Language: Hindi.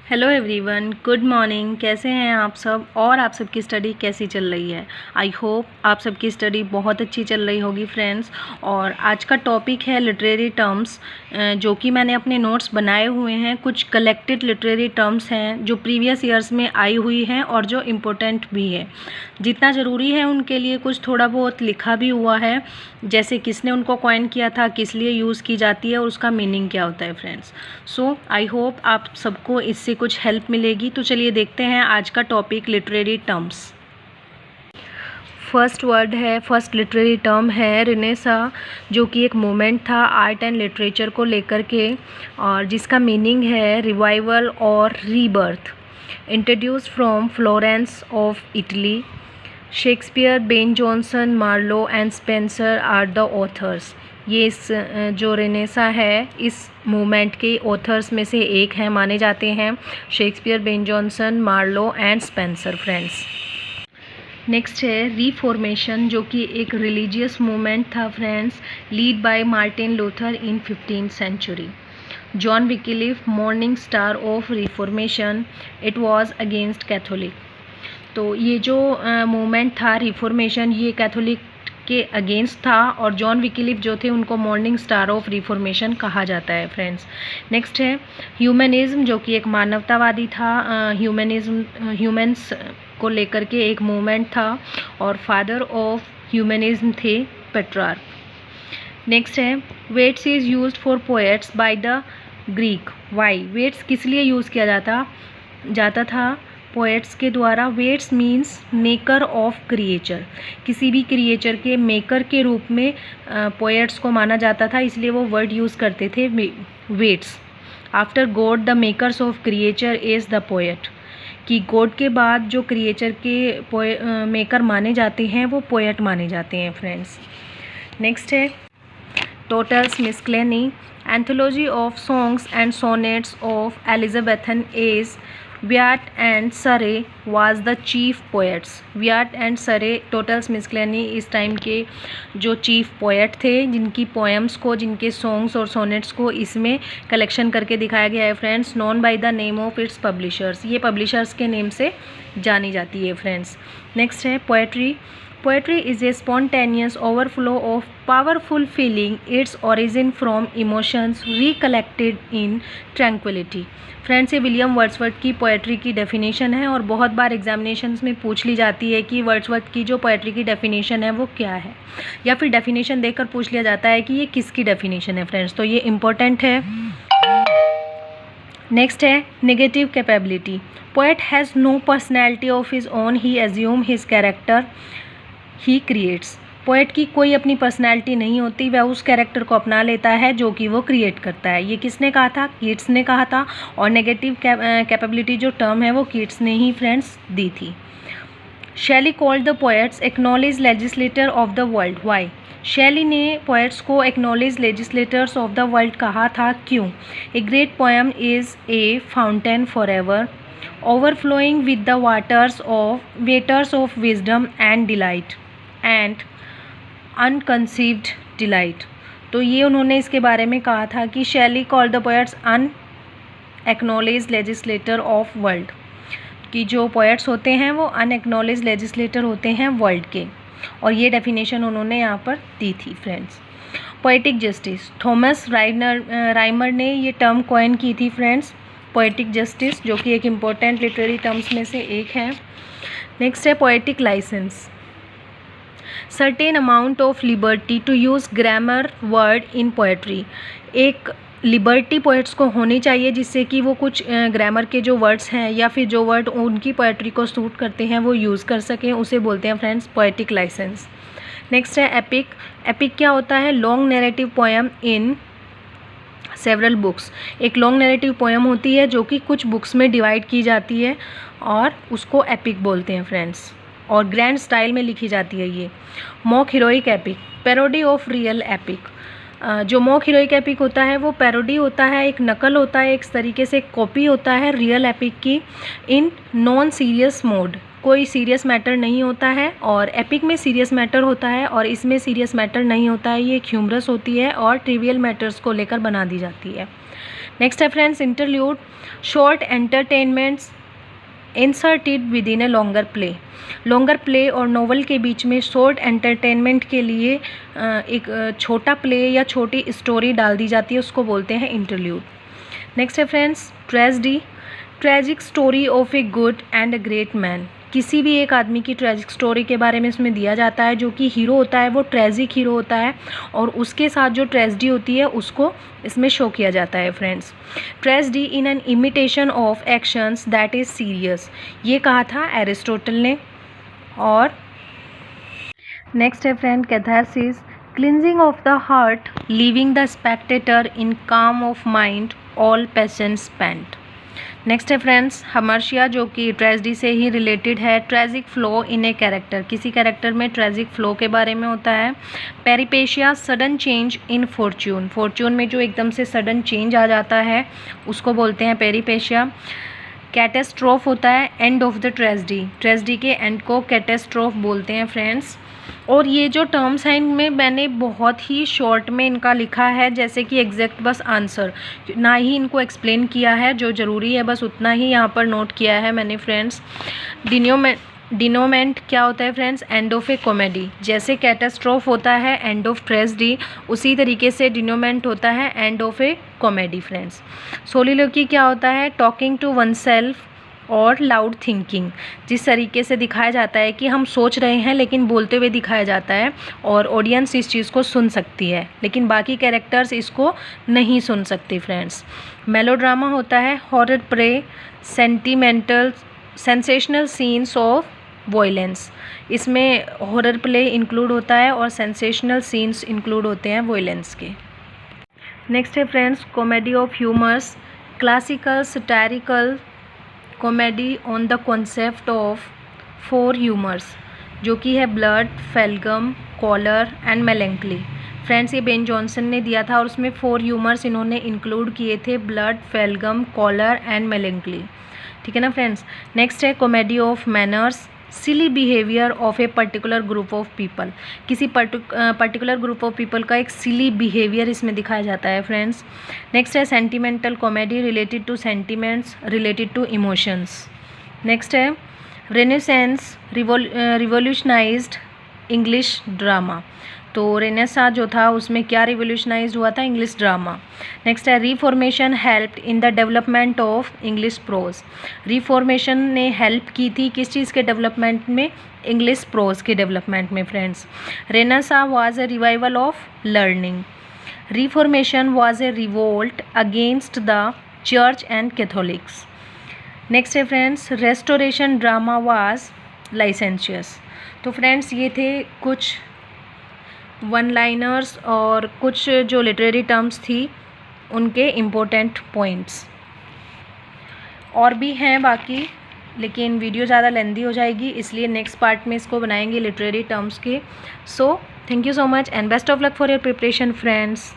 Hello everyone, good morning. कैसे हैं आप सब और आप सबकी स्टडी कैसी चल रही है। आई होप आप सबकी स्टडी बहुत अच्छी चल रही होगी फ्रेंड्स। और आज का टॉपिक है लिटरेरी टर्म्स, जो कि मैंने अपने नोट्स बनाए हुए हैं। कुछ कलेक्टेड लिटरेरी टर्म्स हैं जो प्रीवियस ईयर्स में आई हुई हैं और जो इम्पोर्टेंट भी है। जितना ज़रूरी है उनके लिए कुछ थोड़ा बहुत लिखा भी हुआ है, जैसे किसने उनको कॉइन किया था, किस लिए यूज़ की जाती है और उसका मीनिंग क्या होता है फ्रेंड्स। सो आई होप आप सबको इससे कुछ हेल्प मिलेगी। तो चलिए देखते हैं आज का topic literary terms. First literary term है रेनेसां, जो कि एक मूवमेंट था आर्ट एंड लिटरेचर को लेकर के, और जिसका मीनिंग है रिवाइवल और rebirth. Introduce from Florence of Italy. Shakespeare, Ben Jonson, Marlowe and Spenser are the authors. ये इस जो रेनेसां है इस मूवमेंट के ऑथर्स में से एक है, माने जाते हैं Shakespeare, Ben Jonson, Marlowe and Spenser friends. Next है रिफॉर्मेशन, जो कि एक रिलीजियस मूवमेंट था friends, led by Martin Luther in 15th century. John Wycliffe, morning star of reformation, it was against Catholic. तो ये जो मूवमेंट था रिफॉर्मेशन, ये कैथोलिक के अगेंस्ट था, और जॉन विक्लिफ जो थे उनको मॉर्निंग स्टार ऑफ रिफॉर्मेशन कहा जाता है फ्रेंड्स। नेक्स्ट है ह्यूमनिज्म, जो कि एक मानवतावादी था। ह्यूमन्स को लेकर के एक मूवमेंट था, और फादर ऑफ ह्यूमनिज्म थे पेट्रार्क। नेक्स्ट है vates is used for poets by the Greek. Why? Vates किस लिए यूज़ किया जाता था पोएट्स के द्वारा? Vates means maker of creature. किसी भी क्रिएचर के मेकर के रूप में पोएट्स को माना जाता था, इसलिए वो वर्ड यूज़ करते थे वेट्स। After God the makers of creature is the poet, कि गॉड के बाद जो क्रिएचर के मेकर माने जाते हैं वो पोएट माने जाते हैं फ्रेंड्स। नेक्स्ट है Tottel's miscellany, anthology of songs and sonnets of Elizabethan age. Wyatt and Surrey was the chief poets. Wyatt and Surrey, Tottel's miscellany इस टाइम के जो चीफ पोएट थे, जिनकी पोएम्स को, जिनके सॉन्ग्स और सोनेट्स को इसमें कलेक्शन करके दिखाया गया है friends. Known by the name of its publishers, ये पब्लिशर्स के नेम से जानी जाती है फ्रेंड्स। नेक्स्ट है poetry. Poetry is a spontaneous overflow of powerful feeling, its origin from emotions recollected in tranquillity. Friends, ये विलियम वर्ड्सवर्थ की पोएट्री की डेफिनेशन है, और बहुत बार एग्जामिनेशंस में पूछ ली जाती है कि वर्ड्सवर्थ की जो पोएट्री की डेफिनेशन है वो क्या है, या फिर डेफिनेशन देकर पूछ लिया जाता है कि ये किसकी डेफिनेशन है फ्रेंड्स, तो ये इम्पोर्टेंट है। नेक्स्ट है negative capability. Poet has no personality of his own, he assume his character he creates. Poet की कोई अपनी पर्सनैलिटी नहीं होती, वह उस कैरेक्टर को अपना लेता है जो कि वो क्रिएट करता है। ये किसने कहा था? कीट्स ने कहा था, और नेगेटिव कैपेबिलिटी जो टर्म है वो कीट्स ने ही फ्रेंड्स दी थी। Shelley called the poets acknowledge legislator of the world. Why? Shelley ने पोएट्स को acknowledge legislators of the world कहा था, क्यों? A great poem is a fountain for ever, overflowing with the waters of wisdom and delight and unconceived delight. तो ये उन्होंने इसके बारे में कहा था कि Shelley called the poets unacknowledged legislator of world, कि जो पोएट्स होते हैं वो अनएक्नॉलेज लेजिस्लेटर होते हैं वर्ल्ड के, और ये डेफिनेशन उन्होंने यहाँ पर दी थी friends. Poetic justice, Thomas Rymer ने ये टर्म कॉइन की थी फ्रेंड्स, पोएटिक जस्टिस, जो कि एक इम्पोर्टेंट लिटरेरी टर्म्स में से एक है। नेक्स्ट है poetic licence. Certain amount of liberty to use grammar word in poetry. एक लिबर्टी पोएट्स को होनी चाहिए जिससे कि वो कुछ ग्रामर के जो वर्ड्स हैं या फिर जो वर्ड उनकी पोएट्री को सूट करते हैं वो यूज़ कर सकें, उसे बोलते हैं फ्रेंड्स पोएटिक लाइसेंस। नेक्स्ट है एपिक। एपिक क्या होता है? Long narrative poem in several books. एक लॉन्ग नैरेटिव पोएम होती है जो कि कुछ बुक्स में डिवाइड की जाती है, और उसको एपिक बोलते हैं फ्रेंड्स, और ग्रैंड स्टाइल में लिखी जाती है ये। Mock heroic epic, parody of real epic. जो मॉक हीरोइक एपिक होता है वो पैरोडी होता है, एक नकल होता है, एक तरीके से कॉपी होता है रियल एपिक की, इन नॉन सीरियस मोड। कोई सीरियस मैटर नहीं होता है, और एपिक में सीरियस मैटर होता है, और इसमें सीरियस मैटर नहीं होता है, ये ह्यूमरस होती है और ट्रिवियल मैटर्स को लेकर बना दी जाती है। नेक्स्ट है friends interlude, short entertainments inserted with in a longer play. Longer play और नोवेल के बीच में शॉर्ट एंटरटेनमेंट के लिए एक छोटा प्ले या छोटी स्टोरी डाल दी जाती है, उसको बोलते हैं इंटरल्यूड। नेक्स्ट है friends tragedy, tragic story of a good and a great man. किसी भी एक आदमी की ट्रेजिक स्टोरी के बारे में इसमें दिया जाता है। जो कि हीरो होता है वो ट्रेजिक हीरो होता है और उसके साथ जो ट्रेजेडी होती है उसको इसमें शो किया जाता है friends. Tragedy in an imitation of actions that is serious, ये कहा था एरिस्टोटल ने। और नेक्स्ट है friend catharsis, cleansing of the heart, leaving the spectator in calm of mind, all passion spent. Next है फ्रेंड्स हमर्शिया, जो कि ट्रेजेडी से ही रिलेटेड है। Tragic flaw in a character, किसी कैरेक्टर में ट्रेजिक फ्लो के बारे में होता है। Peripeteia, sudden change in fortune, Fortune में जो एकदम से सडन चेंज आ जाता है उसको बोलते हैं पेरिपेशिया। कैटेस्ट्रोफ होता है end of the tragedy, tragedy के एंड को कैटेस्ट्रोफ बोलते हैं फ्रेंड्स। और ये जो टर्म्स हैं इनमें मैंने बहुत ही शॉर्ट में इनका लिखा है, जैसे कि एग्जैक्ट बस आंसर, ना ही इनको एक्सप्लेन किया है, जो ज़रूरी है बस उतना ही यहाँ पर नोट किया है मैंने फ्रेंड्स। डिनोमेंट क्या होता है friends, and of a comedy. जैसे कैटास्ट्रोफ होता है एंड ऑफ ट्रेजेडी, उसी तरीके से डिनोमेंट होता है end of a comedy friends. Soliloquy क्या होता है, टॉकिंग टू वन सेल्फ और लाउड थिंकिंग, जिस तरीके से दिखाया जाता है कि हम सोच रहे हैं लेकिन बोलते हुए दिखाया जाता है और ऑडियंस इस चीज़ को सुन सकती है लेकिन बाकी कैरेक्टर्स इसको नहीं सुन सकती फ्रेंड्स। मेलोड्रामा होता है horror play, sentimental sensational scenes of violence, इसमें हॉरर प्ले इंक्लूड होता है और सेंसेशनल सीन्स इंक्लूड होते हैं वॉयलेंस के। नेक्स्ट है friends comedy of humours, classical satirical comedy on the concept of 4 humours, जो कि है blood, phlegm, choler and melancholy. Friends ये बेन जॉनसन ने दिया था और उसमें 4 ह्यूमर्स इन्होंने इंक्लूड किए थे, blood, phlegm, choler and melancholy. ठीक है ना फ्रेंड्स। नेक्स्ट है comedy of manners, silly behaviour of a particular group of people, किसी पर्टिकुलर ग्रुप ऑफ पीपल का एक सिली बिहेवियर इसमें दिखाया जाता है फ्रेंड्स। नेक्स्ट है sentimental comedy, related to sentiments, related to emotions. Next है रेनेसेंस, रिवोल्यूशनाइज्ड इंग्लिश ड्रामा, तो रेनेसां जो था उसमें क्या रिवोल्यूशनाइज हुआ था, इंग्लिश ड्रामा। नेक्स्ट है reformation helped in the development of English pros, reformation ने हेल्प की थी किस चीज़ के डेवलपमेंट में, इंग्लिश प्रोज के डेवलपमेंट में friends. Renaissance was a revival of learning, reformation was a revolt against the church and Catholics. Next है फ्रेंड्स रेस्टोरेशन ड्रामा वाज लाइसेंशियस। तो फ्रेंड्स ये थे कुछ वन लाइनर्स और कुछ जो लिटरेरी टर्म्स थी उनके इम्पोर्टेंट पॉइंट्स, और भी हैं बाकी लेकिन वीडियो ज़्यादा लेंदी हो जाएगी इसलिए नेक्स्ट पार्ट में इसको बनाएंगे लिटरेरी टर्म्स के। So thank you so much and best of luck for your preparation friends.